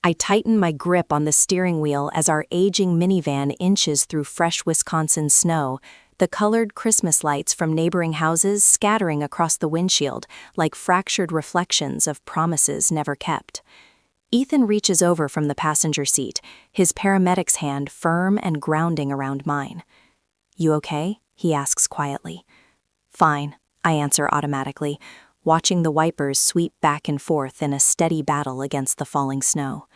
I tighten my grip on the steering wheel as our aging minivan inches through fresh Wisconsin snow, the colored Christmas lights from neighboring houses scattering across the windshield like fractured reflections of promises never kept. Ethan reaches over from the passenger seat, his paramedic's hand firm and grounding around mine. "You okay?" he asks quietly. "Fine," I answer automatically, watching the wipers sweep back and forth in a steady battle against the falling snow.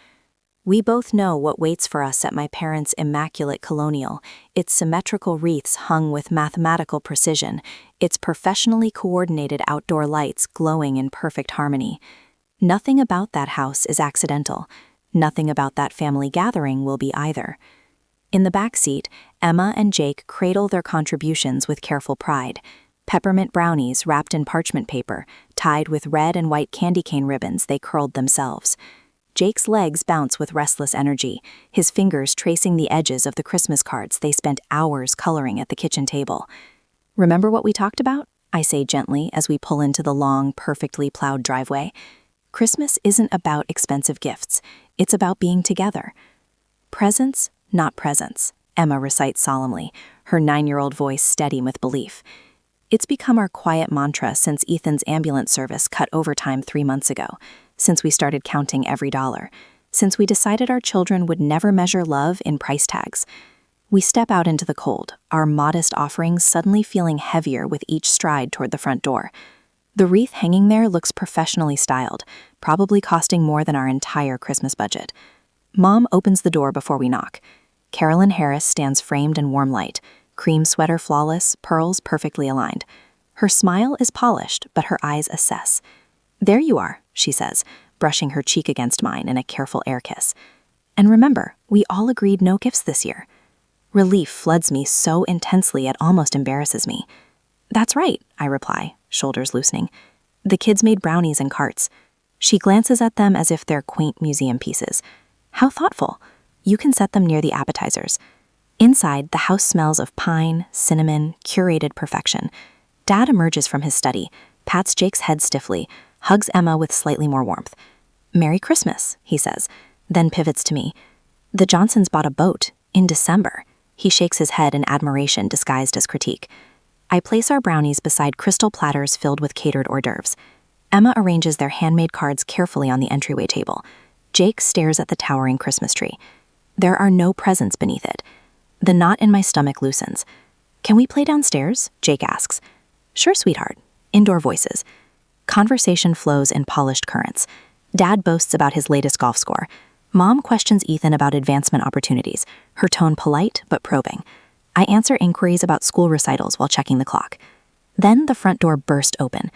We both know what waits for us at my parents' immaculate colonial, its symmetrical wreaths hung with mathematical precision, its professionally coordinated outdoor lights glowing in perfect harmony. Nothing about that house is accidental. Nothing about that family gathering will be either. In the back seat, Emma and Jake cradle their contributions with careful pride. Peppermint brownies wrapped in parchment paper, tied with red and white candy cane ribbons they curled themselves. Jake's legs bounce with restless energy, his fingers tracing the edges of the Christmas cards they spent hours coloring at the kitchen table. "Remember what we talked about?" I say gently as we pull into the long, perfectly plowed driveway. "Christmas isn't about expensive gifts. It's about being together." "Presents, not presents," Emma recites solemnly, her 9-year-old voice steady with belief. It's become our quiet mantra since Ethan's ambulance service cut overtime 3 months ago, since we started counting every dollar, since we decided our children would never measure love in price tags. We step out into the cold, our modest offerings suddenly feeling heavier with each stride toward the front door. The wreath hanging there looks professionally styled, probably costing more than our entire Christmas budget. Mom opens the door before we knock. Carolyn Harris stands framed in warm light, cream sweater flawless, pearls perfectly aligned. Her smile is polished, but her eyes assess. "There you are," she says, brushing her cheek against mine in a careful air kiss. "And remember, we all agreed no gifts this year." Relief floods me so intensely it almost embarrasses me. "That's right," I reply, shoulders loosening. "The kids made brownies in carts." She glances at them as if they're quaint museum pieces. "How thoughtful. You can set them near the appetizers." Inside, the house smells of pine, cinnamon, curated perfection. Dad emerges from his study, pats Jake's head stiffly, hugs Emma with slightly more warmth. "Merry Christmas," he says, then pivots to me. "The Johnsons bought a boat in December." He shakes his head in admiration disguised as critique. I place our brownies beside crystal platters filled with catered hors d'oeuvres. Emma arranges their handmade cards carefully on the entryway table. Jake stares at the towering Christmas tree. There are no presents beneath it. The knot in my stomach loosens. "Can we play downstairs?" Jake asks. "Sure, sweetheart." Indoor voices. Conversation flows in polished currents. Dad boasts about his latest golf score. Mom questions Ethan about advancement opportunities, her tone polite but probing. I answer inquiries about school recitals while checking the clock. Then the front door burst open.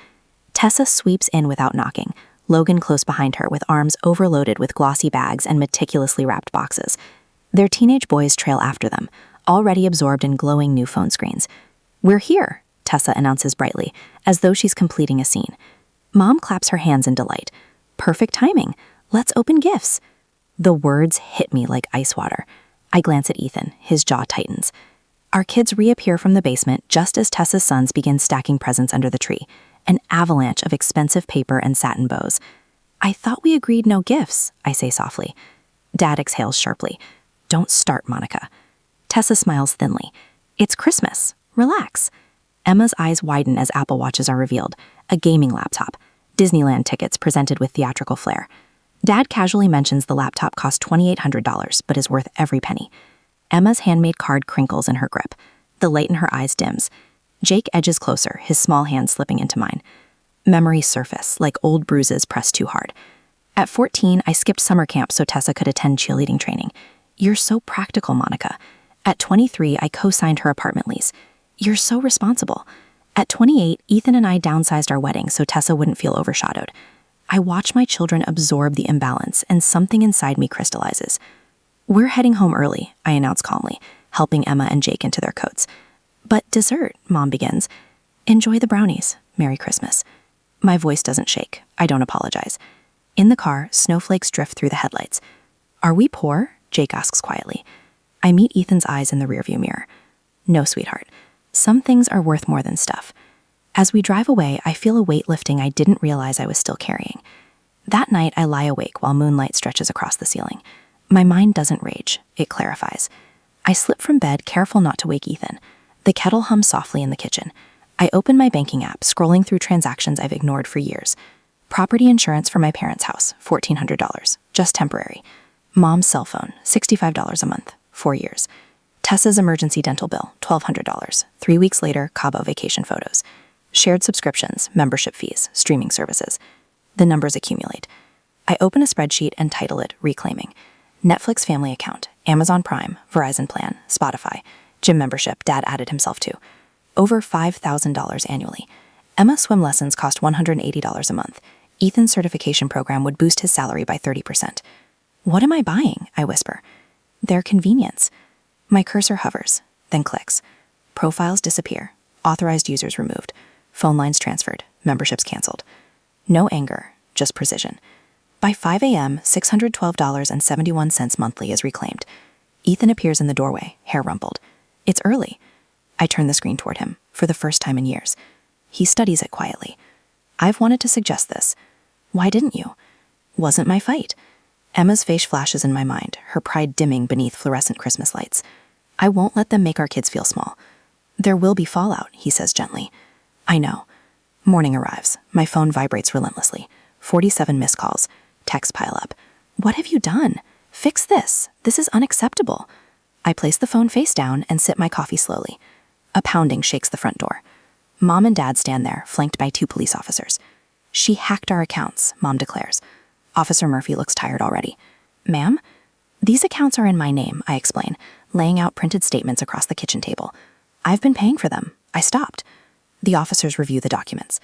Tessa sweeps in without knocking, Logan close behind her with arms overloaded with glossy bags and meticulously wrapped boxes. Their teenage boys trail after them, already absorbed in glowing new phone screens. "We're here," Tessa announces brightly, as though she's completing a scene. Mom claps her hands in delight. "Perfect timing. Let's open gifts." The words hit me like ice water. I glance at Ethan, his jaw tightens. Our kids reappear from the basement just as Tessa's sons begin stacking presents under the tree, an avalanche of expensive paper and satin bows. "I thought we agreed no gifts," I say softly. Dad exhales sharply. "Don't start, Monica." Tessa smiles thinly. "It's Christmas. Relax." Emma's eyes widen as Apple Watches are revealed, a gaming laptop, Disneyland tickets presented with theatrical flair. Dad casually mentions the laptop cost $2,800 but is worth every penny. Emma's handmade card crinkles in her grip. The light in her eyes dims. Jake edges closer, his small hand slipping into mine. Memories surface, like old bruises pressed too hard. At 14, I skipped summer camp so Tessa could attend cheerleading training. "You're so practical, Monica." At 23, I co-signed her apartment lease. "You're so responsible." At 28, Ethan and I downsized our wedding so Tessa wouldn't feel overshadowed. I watch my children absorb the imbalance, and something inside me crystallizes. "We're heading home early," I announce calmly, helping Emma and Jake into their coats. "But dessert," Mom begins. "Enjoy the brownies. Merry Christmas." My voice doesn't shake. I don't apologize. In the car, snowflakes drift through the headlights. "Are we poor?" Jake asks quietly. I meet Ethan's eyes in the rearview mirror. "No, sweetheart. Some things are worth more than stuff." As we drive away, I feel a weight lifting I didn't realize I was still carrying. That night, I lie awake while moonlight stretches across the ceiling. My mind doesn't rage, it clarifies. I slip from bed, careful not to wake Ethan. The kettle hums softly in the kitchen. I open my banking app, scrolling through transactions I've ignored for years. Property insurance for my parents' house, $1,400, just temporary. Mom's cell phone, $65 a month, 4 years. Tessa's emergency dental bill, $1,200. 3 weeks later, Cabo vacation photos. Shared subscriptions, membership fees, streaming services. The numbers accumulate. I open a spreadsheet and title it Reclaiming. Netflix family account, Amazon Prime, Verizon plan, Spotify, gym membership Dad added himself to. Over $5,000 annually. Emma's swim lessons cost $180 a month. Ethan's certification program would boost his salary by 30%. What am I buying? I whisper. Their convenience. My cursor hovers, then clicks. Profiles disappear. Authorized users removed. Phone lines transferred. Memberships canceled. No anger, just precision. By 5 a.m., $612.71 monthly is reclaimed. Ethan appears in the doorway, hair rumpled. It's early. I turn the screen toward him, for the first time in years. He studies it quietly. I've wanted to suggest this. Why didn't you? Wasn't my fight. Emma's face flashes in my mind, her pride dimming beneath fluorescent Christmas lights. I won't let them make our kids feel small. There will be fallout, he says gently. I know. Morning arrives. My phone vibrates relentlessly. 47 missed calls. Texts pile up. What have you done? Fix this. This is unacceptable. I place the phone face down and sip my coffee slowly. A pounding shakes the front door. Mom and Dad stand there, flanked by 2 police officers. She hacked our accounts, Mom declares. Officer Murphy looks tired already. Ma'am? These accounts are in my name, I explain, laying out printed statements across the kitchen table. I've been paying for them. I stopped. The officers review the documents.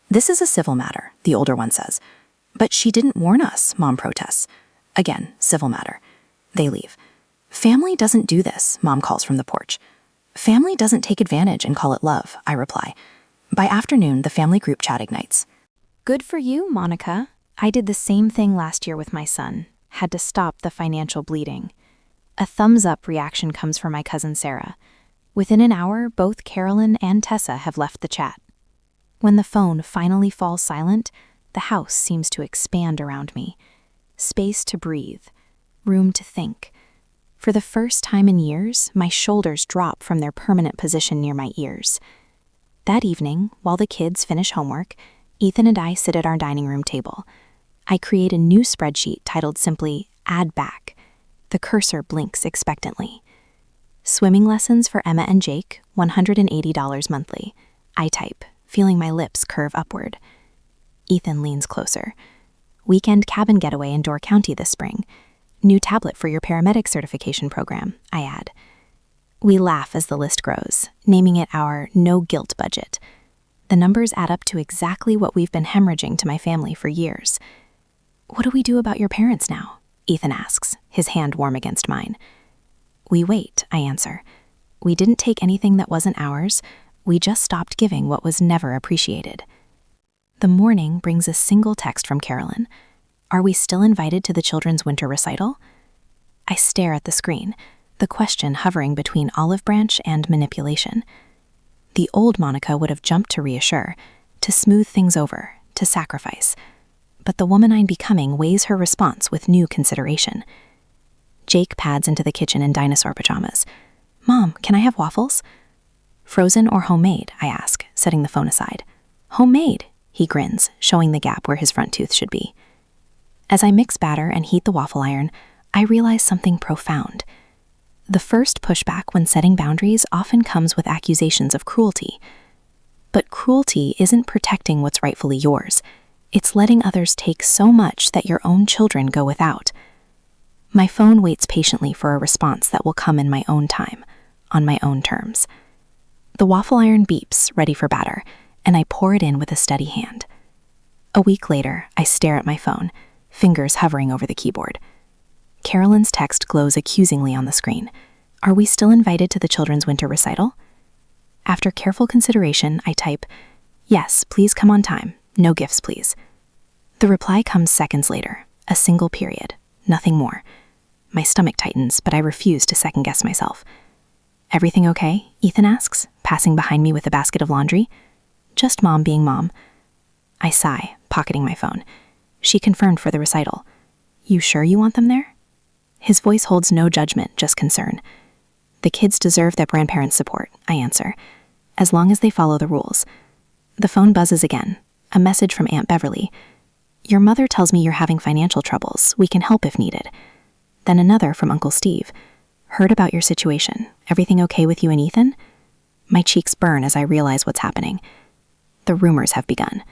This is a civil matter, the older one says. But she didn't warn us, Mom protests. Again, civil matter. They leave. Family doesn't do this, Mom calls from the porch. Family doesn't take advantage and call it love, I reply. By afternoon, the family group chat ignites. Good for you, Monica. I did the same thing last year with my son. Had to stop the financial bleeding. A thumbs-up reaction comes from my cousin Sarah. Within an hour, both Carolyn and Tessa have left the chat. When the phone finally falls silent, the house seems to expand around me. Space to breathe. Room to think. For the first time in years, my shoulders drop from their permanent position near my ears. That evening, while the kids finish homework, Ethan and I sit at our dining room table. I create a new spreadsheet titled simply, Add Back. The cursor blinks expectantly. Swimming lessons for Emma and Jake, $180 monthly. I type, feeling my lips curve upward. Ethan leans closer. Weekend cabin getaway in Door County this spring. New tablet for your paramedic certification program, I add. We laugh as the list grows, naming it our no-guilt budget. The numbers add up to exactly what we've been hemorrhaging to my family for years. What do we do about your parents now? Ethan asks, his hand warm against mine. We wait, I answer. We didn't take anything that wasn't ours. We just stopped giving what was never appreciated. The morning brings a single text from Carolyn. Are we still invited to the children's winter recital? I stare at the screen, the question hovering between olive branch and manipulation. The old Monica would have jumped to reassure, to smooth things over, to sacrifice. But the woman I'm becoming weighs her response with new consideration. Jake pads into the kitchen in dinosaur pajamas. Mom, can I have waffles? Frozen or homemade, I ask, setting the phone aside. Homemade, he grins, showing the gap where his front tooth should be. As I mix batter and heat the waffle iron, I realize something profound. The first pushback when setting boundaries often comes with accusations of cruelty. But cruelty isn't protecting what's rightfully yours. It's letting others take so much that your own children go without. My phone waits patiently for a response that will come in my own time, on my own terms. The waffle iron beeps, ready for batter, and I pour it in with a steady hand. A week later, I stare at my phone, fingers hovering over the keyboard. Carolyn's text glows accusingly on the screen. Are we still invited to the children's winter recital? After careful consideration, I type, yes, please come on time. No gifts, please. The reply comes seconds later, a single period, nothing more. My stomach tightens, but I refuse to second-guess myself. Everything okay? Ethan asks, passing behind me with a basket of laundry. Just Mom being Mom. I sigh, pocketing my phone. She confirmed for the recital. You sure you want them there? His voice holds no judgment, just concern. The kids deserve their grandparents' support, I answer, as long as they follow the rules. The phone buzzes again, a message from Aunt Beverly. Your mother tells me you're having financial troubles. We can help if needed. Then another from Uncle Steve. Heard about your situation. Everything okay with you and Ethan? My cheeks burn as I realize what's happening. The rumors have begun.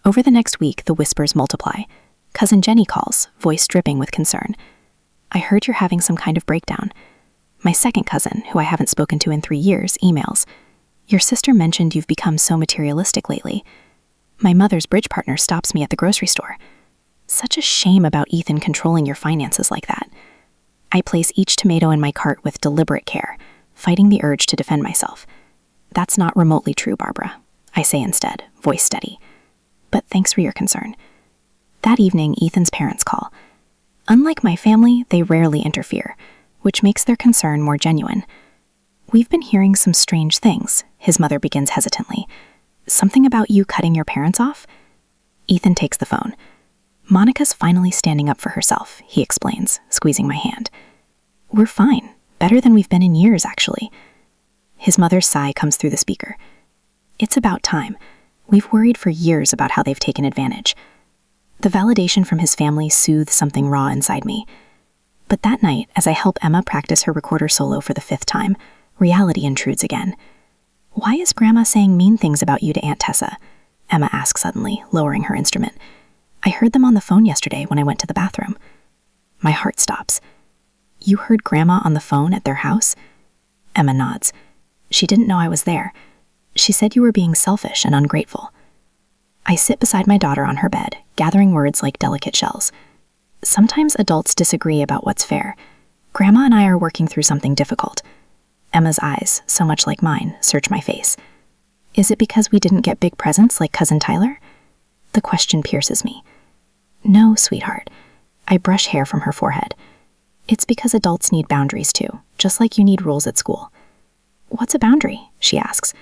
Over the next week, the whispers multiply. Cousin Jenny calls, voice dripping with concern. I heard you're having some kind of breakdown. My second cousin, who I haven't spoken to in 3 years, emails. Your sister mentioned you've become so materialistic lately. My mother's bridge partner stops me at the grocery store. Such a shame about Ethan controlling your finances like that. I place each tomato in my cart with deliberate care, fighting the urge to defend myself. That's not remotely true, Barbara, I say instead, voice steady. But thanks for your concern. That evening, Ethan's parents call. Unlike my family, they rarely interfere, which makes their concern more genuine. We've been hearing some strange things, his mother begins hesitantly. Something about you cutting your parents off? Ethan takes the phone. Monica's finally standing up for herself, he explains, squeezing my hand. We're fine. Better than we've been in years, actually. His mother's sigh comes through the speaker. It's about time. We've worried for years about how they've taken advantage. The validation from his family soothes something raw inside me. But that night, as I help Emma practice her recorder solo for the 5th time, reality intrudes again. Why is Grandma saying mean things about you to Aunt Tessa? Emma asks suddenly, lowering her instrument. I heard them on the phone yesterday when I went to the bathroom. My heart stops. You heard Grandma on the phone at their house? Emma nods. She didn't know I was there. She said you were being selfish and ungrateful. I sit beside my daughter on her bed, gathering words like delicate shells. Sometimes adults disagree about what's fair. Grandma and I are working through something difficult. Emma's eyes, so much like mine, search my face. Is it because we didn't get big presents like Cousin Tyler? The question pierces me. No, sweetheart. I brush hair from her forehead. It's because adults need boundaries too, just like you need rules at school. What's a boundary? She asks.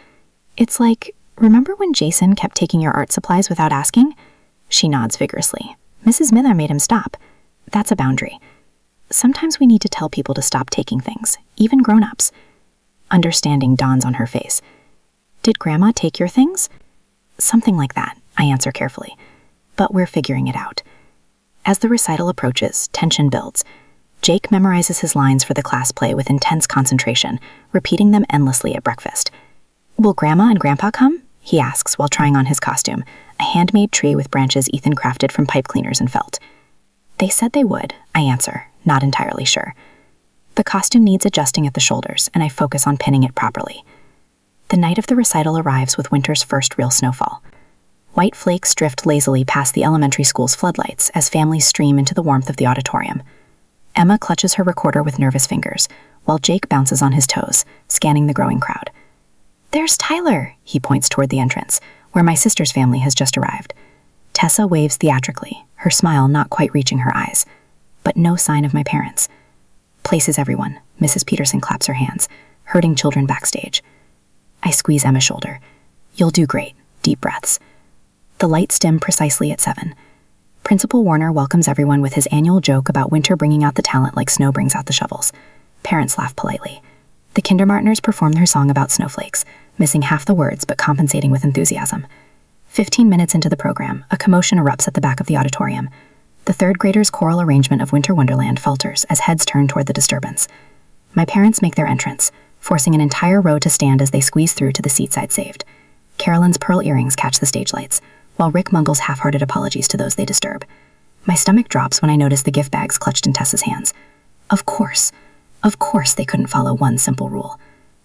It's like, remember when Jason kept taking your art supplies without asking? She nods vigorously. Mrs. Miller made him stop. That's a boundary. Sometimes we need to tell people to stop taking things, even grown-ups. Understanding dawns on her face. Did Grandma take your things? Something like that, I answer carefully. But we're figuring it out. As the recital approaches, tension builds. Jake memorizes his lines for the class play with intense concentration, repeating them endlessly at breakfast. Will Grandma and Grandpa come? He asks while trying on his costume, a handmade tree with branches Ethan crafted from pipe cleaners and felt. They said they would, I answer, not entirely sure. The costume needs adjusting at the shoulders, and I focus on pinning it properly. The night of the recital arrives with winter's first real snowfall. White flakes drift lazily past the elementary school's floodlights as families stream into the warmth of the auditorium. Emma clutches her recorder with nervous fingers, while Jake bounces on his toes, scanning the growing crowd. There's Tyler, he points toward the entrance, where my sister's family has just arrived. Tessa waves theatrically, her smile not quite reaching her eyes, but no sign of my parents. Places everyone, Mrs. Peterson claps her hands, herding children backstage. I squeeze Emma's shoulder. You'll do great, deep breaths. The lights dim precisely at 7. Principal Warner welcomes everyone with his annual joke about winter bringing out the talent like snow brings out the shovels. Parents laugh politely. The kindergartners perform their song about snowflakes, missing half the words but compensating with enthusiasm. 15 minutes into the program, a commotion erupts at the back of the auditorium. The third graders' choral arrangement of Winter Wonderland falters as heads turn toward the disturbance. My parents make their entrance, forcing an entire row to stand as they squeeze through to the seats I'd saved. Carolyn's pearl earrings catch the stage lights, while Rick mumbles half-hearted apologies to those they disturb. My stomach drops when I notice the gift bags clutched in Tessa's hands. Of course they couldn't follow one simple rule.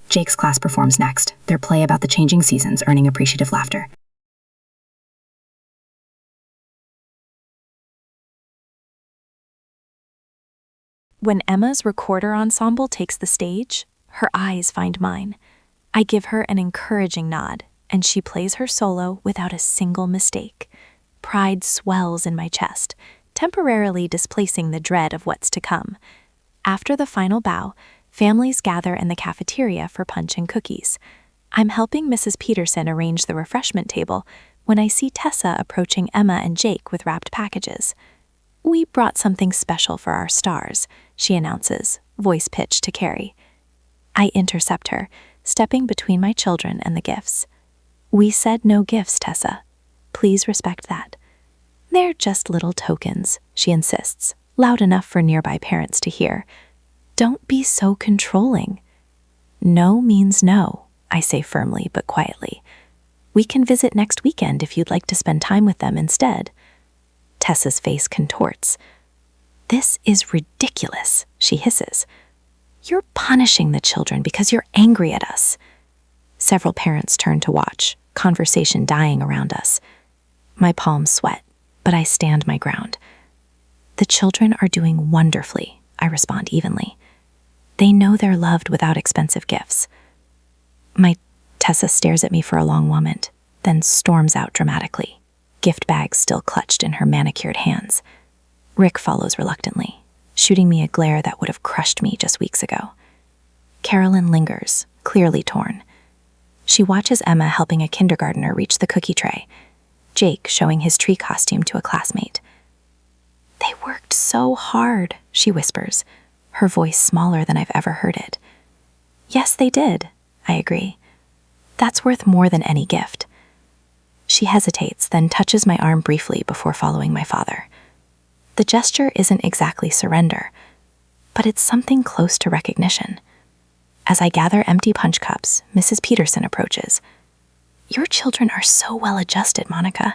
Jake's class performs next, their play about the changing seasons earning appreciative laughter. When Emma's recorder ensemble takes the stage, her eyes find mine. I give her an encouraging nod, and she plays her solo without a single mistake. Pride swells in my chest, temporarily displacing the dread of what's to come. After the final bow, families gather in the cafeteria for punch and cookies. I'm helping Mrs. Peterson arrange the refreshment table, when I see Tessa approaching Emma and Jake with wrapped packages. "We brought something special for our stars," she announces, voice pitched to Carrie. I intercept her, stepping between my children and the gifts. "We said no gifts, Tessa. Please respect that." "They're just little tokens," she insists, loud enough for nearby parents to hear. "Don't be so controlling." "No means no," I say firmly but quietly. "We can visit next weekend if you'd like to spend time with them instead." Tessa's face contorts. "This is ridiculous," she hisses. "You're punishing the children because you're angry at us." Several parents turn to watch, conversation dying around us. My palms sweat, but I stand my ground. "The children are doing wonderfully," I respond evenly. "They know they're loved without expensive gifts." Tessa stares at me for a long moment, then storms out dramatically, gift bags still clutched in her manicured hands. Rick follows reluctantly, shooting me a glare that would have crushed me just weeks ago. Carolyn lingers, clearly torn. She watches Emma helping a kindergartner reach the cookie tray, Jake showing his tree costume to a classmate. "They worked so hard," she whispers, her voice smaller than I've ever heard it. "Yes, they did," I agree. "That's worth more than any gift." She hesitates, then touches my arm briefly before following my father. The gesture isn't exactly surrender, but it's something close to recognition. As I gather empty punch cups, Mrs. Peterson approaches. "Your children are so well adjusted, Monica.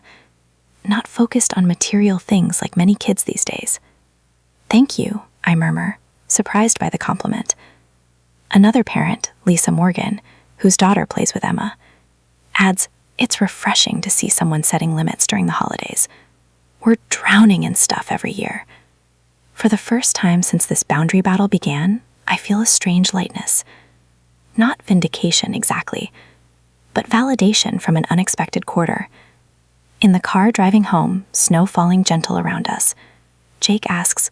Not focused on material things like many kids these days." "Thank you," I murmur, surprised by the compliment. Another parent, Lisa Morgan, whose daughter plays with Emma, adds, "It's refreshing to see someone setting limits during the holidays. We're drowning in stuff every year." For the first time since this boundary battle began, I feel a strange lightness. Not vindication exactly, but validation from an unexpected quarter. In the car driving home, snow falling gentle around us, Jake asks,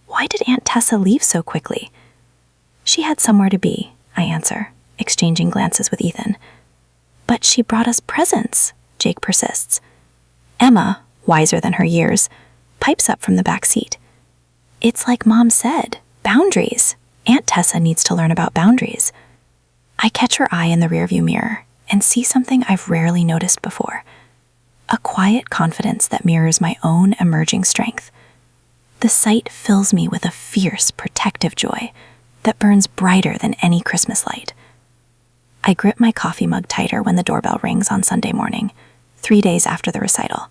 "Why did Aunt Tessa leave so quickly?" "She had somewhere to be," I answer, exchanging glances with Ethan. "But she brought us presents," Jake persists. Emma, wiser than her years, pipes up from the back seat. "It's like Mom said, boundaries. Aunt Tessa needs to learn about boundaries." I catch her eye in the rearview mirror and see something I've rarely noticed before. A quiet confidence that mirrors my own emerging strength. The sight fills me with a fierce, protective joy that burns brighter than any Christmas light. I grip my coffee mug tighter when the doorbell rings on Sunday morning, 3 days after the recital.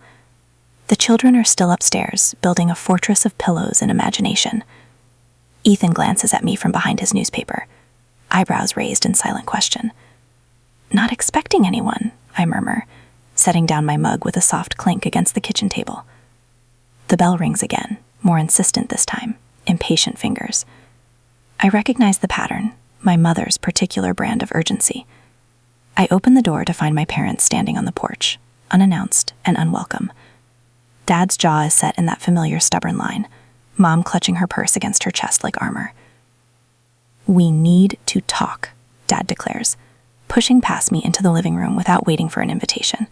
The children are still upstairs, building a fortress of pillows and imagination. Ethan glances at me from behind his newspaper, eyebrows raised in silent question. "Not expecting anyone," I murmur, setting down my mug with a soft clink against the kitchen table. The bell rings again, more insistent this time, impatient fingers. I recognize the pattern, my mother's particular brand of urgency. I open the door to find my parents standing on the porch, unannounced and unwelcome. Dad's jaw is set in that familiar stubborn line, Mom clutching her purse against her chest like armor. "We need to talk," Dad declares, pushing past me into the living room without waiting for an invitation.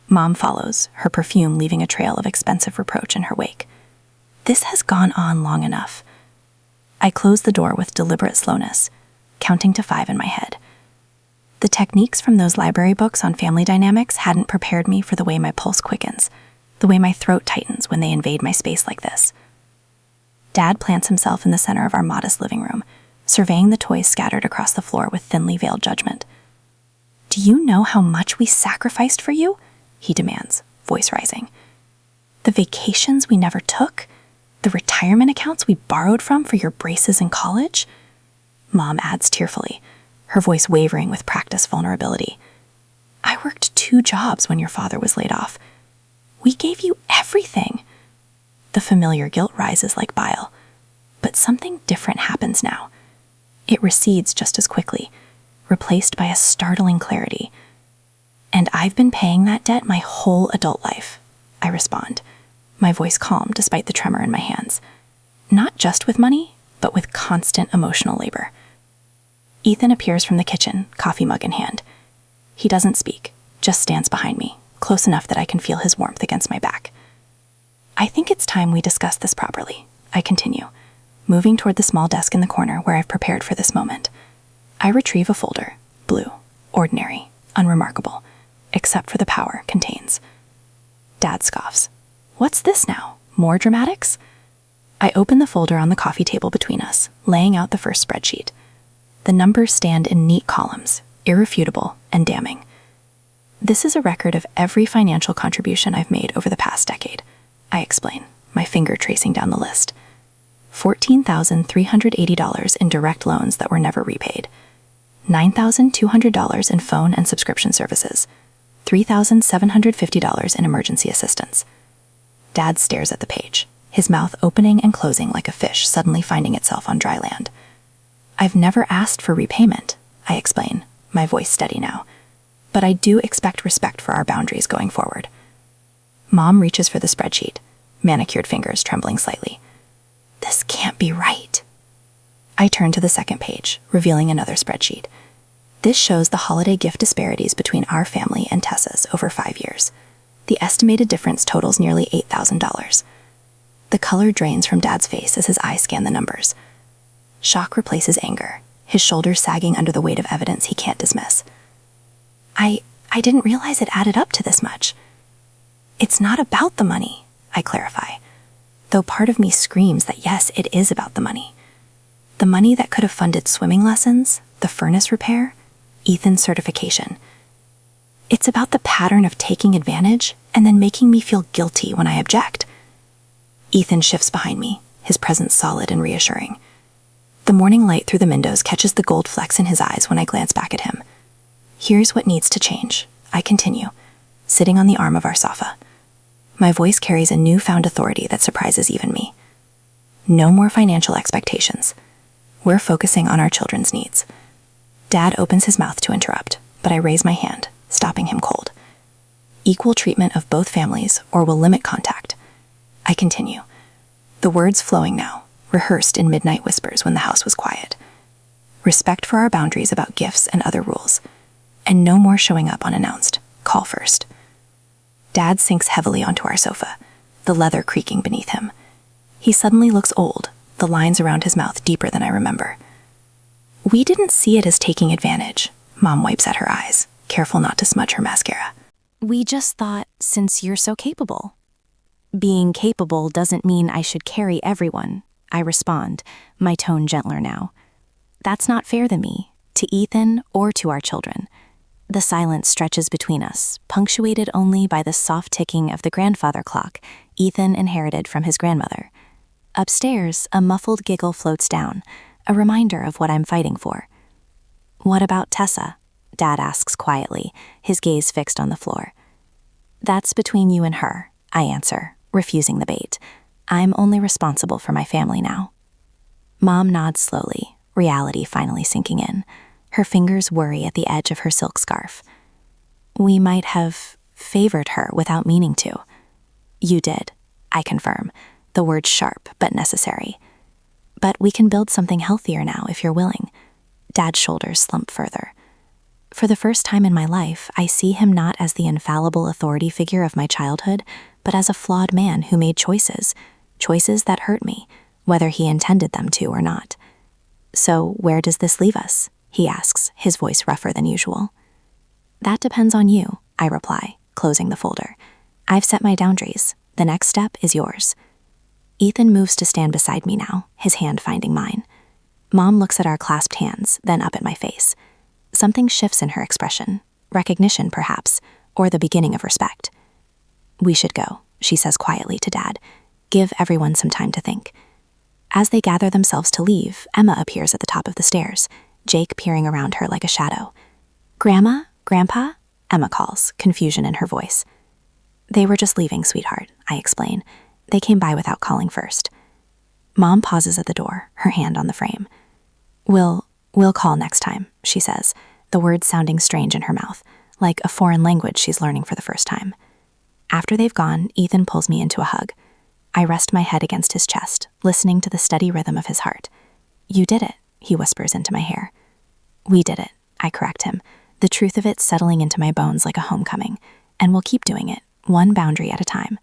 Mom follows, her perfume leaving a trail of expensive reproach in her wake. This has gone on long enough. I close the door with deliberate slowness, counting to 5 in my head. The techniques from those library books on family dynamics hadn't prepared me for the way my pulse quickens, the way my throat tightens when they invade my space like this. Dad plants himself in the center of our modest living room, surveying the toys scattered across the floor with thinly veiled judgment. "Do you know how much we sacrificed for you?" he demands, voice rising. "The vacations we never took? The retirement accounts we borrowed from for your braces in college?" Mom adds tearfully, her voice wavering with practiced vulnerability. "I worked 2 jobs when your father was laid off. We gave you everything." The familiar guilt rises like bile, but something different happens now. It recedes just as quickly, replaced by a startling clarity. "And I've been paying that debt my whole adult life," I respond, my voice calm despite the tremor in my hands. "Not just with money, but with constant emotional labor." Ethan appears from the kitchen, coffee mug in hand. He doesn't speak, just stands behind me, close enough that I can feel his warmth against my back. I think it's time we discuss this properly, I continue, moving toward the small desk in the corner where I've prepared for this moment. I retrieve a folder, blue, ordinary, unremarkable, except for the power contains. Dad scoffs. What's this now? More dramatics? I open the folder on the coffee table between us, laying out the first spreadsheet. The numbers stand in neat columns, irrefutable and damning. This is a record of every financial contribution I've made over the past decade, I explain, my finger tracing down the list. $14,380 in direct loans that were never repaid. $9,200 in phone and subscription services. $3,750 in emergency assistance. Dad stares at the page, his mouth opening and closing like a fish suddenly finding itself on dry land. I've never asked for repayment, I explain, my voice steady now, but I do expect respect for our boundaries going forward. Mom reaches for the spreadsheet, manicured fingers trembling slightly. This can't be right. I turn to the second page, revealing another spreadsheet. This shows the holiday gift disparities between our family and Tessa's over 5 years. The estimated difference totals nearly $8,000. The color drains from Dad's face as his eyes scan the numbers. Shock replaces anger, his shoulders sagging under the weight of evidence he can't dismiss. I didn't realize it added up to this much. It's not about the money, I clarify, though part of me screams that yes, it is about the money. The money that could have funded swimming lessons, the furnace repair, Ethan's certification. It's about the pattern of taking advantage and then making me feel guilty when I object. Ethan shifts behind me, his presence solid and reassuring. The morning light through the windows catches the gold flecks in his eyes when I glance back at him. Here's what needs to change, I continue, sitting on the arm of our sofa. My voice carries a newfound authority that surprises even me. No more financial expectations. We're focusing on our children's needs. Dad opens his mouth to interrupt, but I raise my hand, stopping him cold. Equal treatment of both families, or we'll limit contact. I continue, the words flowing now, rehearsed in midnight whispers when the house was quiet. Respect for our boundaries about gifts and other rules. And no more showing up unannounced. Call first. Dad sinks heavily onto our sofa, the leather creaking beneath him. He suddenly looks old, the lines around his mouth deeper than I remember. We didn't see it as taking advantage. Mom wipes at her eyes, careful not to smudge her mascara. We just thought, since you're so capable. Being capable doesn't mean I should carry everyone, I respond, my tone gentler now. That's not fair to me, to Ethan, or to our children. The silence stretches between us, punctuated only by the soft ticking of the grandfather clock Ethan inherited from his grandmother. Upstairs, a muffled giggle floats down, a reminder of what I'm fighting for. What about Tessa? Dad asks quietly, his gaze fixed on the floor. That's between you and her, I answer, refusing the bait. I'm only responsible for my family now. Mom nods slowly, reality finally sinking in. Her fingers worry at the edge of her silk scarf. We might have favored her without meaning to. You did, I confirm, the word sharp but necessary. But we can build something healthier now if you're willing. Dad's shoulders slump further. For the first time in my life, I see him not as the infallible authority figure of my childhood, but as a flawed man who made choices that hurt me, whether he intended them to or not. So where does this leave us? He asks, his voice rougher than usual. That depends on you, I reply, closing the folder. I've set my boundaries. The next step is yours. Ethan moves to stand beside me now, his hand finding mine. Mom looks at our clasped hands, then up at my face. Something shifts in her expression, recognition perhaps, or the beginning of respect. We should go, she says quietly to Dad. Give everyone some time to think. As they gather themselves to leave, Emma appears at the top of the stairs, Jake peering around her like a shadow. Grandma? Grandpa? Emma calls, confusion in her voice. They were just leaving, sweetheart, I explain. They came by without calling first. Mom pauses at the door, her hand on the frame. We'll call next time, she says, the words sounding strange in her mouth, like a foreign language she's learning for the first time. After they've gone, Ethan pulls me into a hug. I rest my head against his chest, listening to the steady rhythm of his heart. You did it, he whispers into my hair. We did it, I correct him, the truth of it settling into my bones like a homecoming. and we'll keep doing it, one boundary at a time.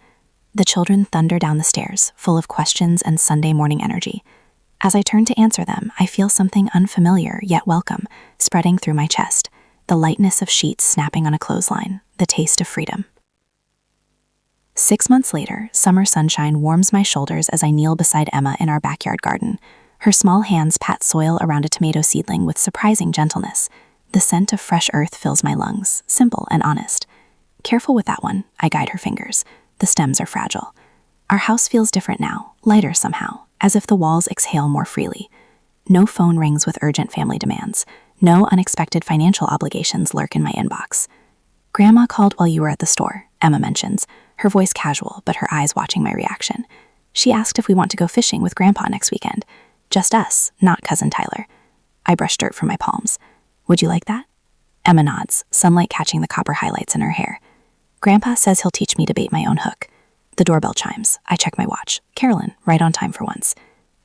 The children thunder down the stairs, full of questions and Sunday morning energy. As I turn to answer them, I feel something unfamiliar yet welcome spreading through my chest, the lightness of sheets snapping on a clothesline, the taste of freedom. 6 months later, summer sunshine warms my shoulders as I kneel beside Emma in our backyard garden. Her small hands pat soil around a tomato seedling with surprising gentleness. The scent of fresh earth fills my lungs, simple and honest. Careful with that one, I guide her fingers. The stems are fragile. Our house feels different now, lighter somehow, as if the walls exhale more freely. No phone rings with urgent family demands. No unexpected financial obligations lurk in my inbox. Grandma called while you were at the store, Emma mentions, her voice casual but her eyes watching my reaction. She asked if we want to go fishing with Grandpa next weekend. Just us, not Cousin Tyler. I brush dirt from my palms. Would you like that? Emma nods, sunlight catching the copper highlights in her hair. Grandpa says he'll teach me to bait my own hook. The doorbell chimes. I check my watch. Carolyn, right on time for once.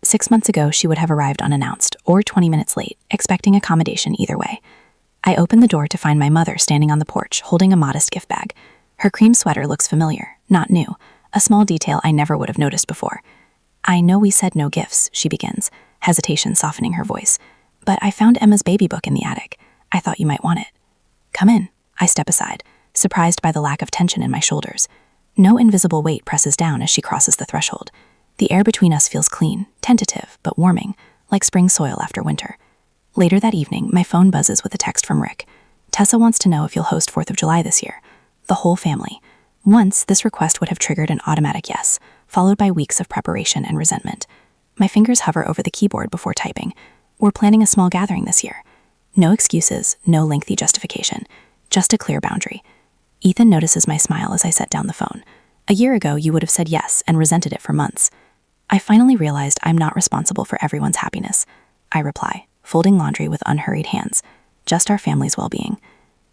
6 months ago, she would have arrived unannounced, or 20 minutes late, expecting accommodation either way. I open the door to find my mother standing on the porch, holding a modest gift bag. Her cream sweater looks familiar, not new, a small detail I never would have noticed before. I know we said no gifts, she begins, hesitation softening her voice. But I found Emma's baby book in the attic. I thought you might want it. Come in. I step aside, surprised by the lack of tension in my shoulders. No invisible weight presses down as she crosses the threshold. The air between us feels clean, tentative, but warming, like spring soil after winter. Later that evening, my phone buzzes with a text from Rick. Tessa wants to know if you'll host 4th of July this year. The whole family. Once, this request would have triggered an automatic yes, followed by weeks of preparation and resentment. My fingers hover over the keyboard before typing. We're planning a small gathering this year. No excuses, no lengthy justification. Just a clear boundary. Ethan notices my smile as I set down the phone. A year ago, you would have said yes and resented it for months. I finally realized I'm not responsible for everyone's happiness. I reply, folding laundry with unhurried hands. Just our family's well-being.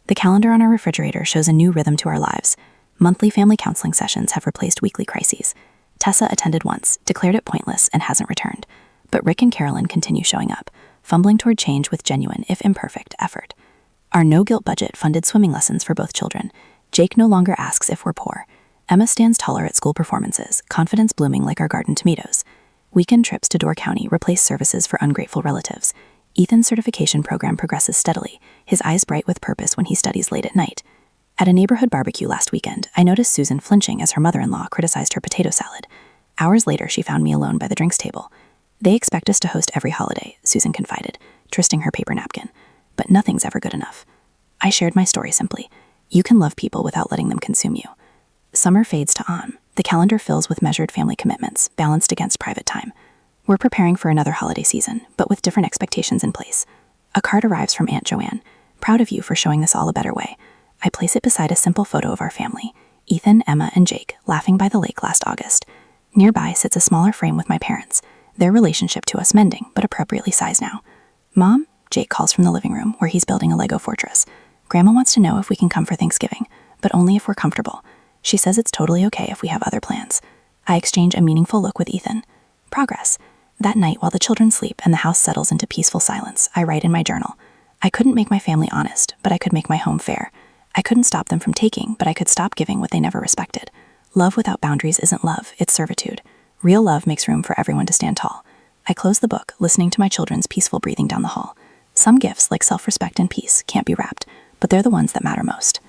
The calendar on our refrigerator shows a new rhythm to our lives. Monthly family counseling sessions have replaced weekly crises. Tessa attended once, declared it pointless, and hasn't returned. But Rick and Carolyn continue showing up, fumbling toward change with genuine, if imperfect, effort. Our no-guilt budget funded swimming lessons for both children. Jake no longer asks if we're poor. Emma stands taller at school performances, confidence blooming like our garden tomatoes. Weekend trips to Door County replace services for ungrateful relatives. Ethan's certification program progresses steadily, his eyes bright with purpose when he studies late at night. At a neighborhood barbecue last weekend, I noticed Susan flinching as her mother-in-law criticized her potato salad. Hours later, she found me alone by the drinks table. They expect us to host every holiday, Susan confided, twisting her paper napkin. But nothing's ever good enough. I shared my story simply. You can love people without letting them consume you. Summer fades to autumn. The calendar fills with measured family commitments, balanced against private time. We're preparing for another holiday season, but with different expectations in place. A card arrives from Aunt Joanne. Proud of you for showing this all a better way. I place it beside a simple photo of our family. Ethan, Emma, and Jake, laughing by the lake last August. Nearby sits a smaller frame with my parents, their relationship to us mending, but appropriately sized now. Mom? Jake calls from the living room, where he's building a Lego fortress. Grandma wants to know if we can come for Thanksgiving, but only if we're comfortable. She says it's totally okay if we have other plans. I exchange a meaningful look with Ethan. Progress. That night, while the children sleep and the house settles into peaceful silence, I write in my journal. I couldn't make my family honest, but I could make my home fair. I couldn't stop them from taking, but I could stop giving what they never respected. Love without boundaries isn't love, it's servitude. Real love makes room for everyone to stand tall. I close the book, listening to my children's peaceful breathing down the hall. Some gifts, like self-respect and peace, can't be wrapped, but they're the ones that matter most.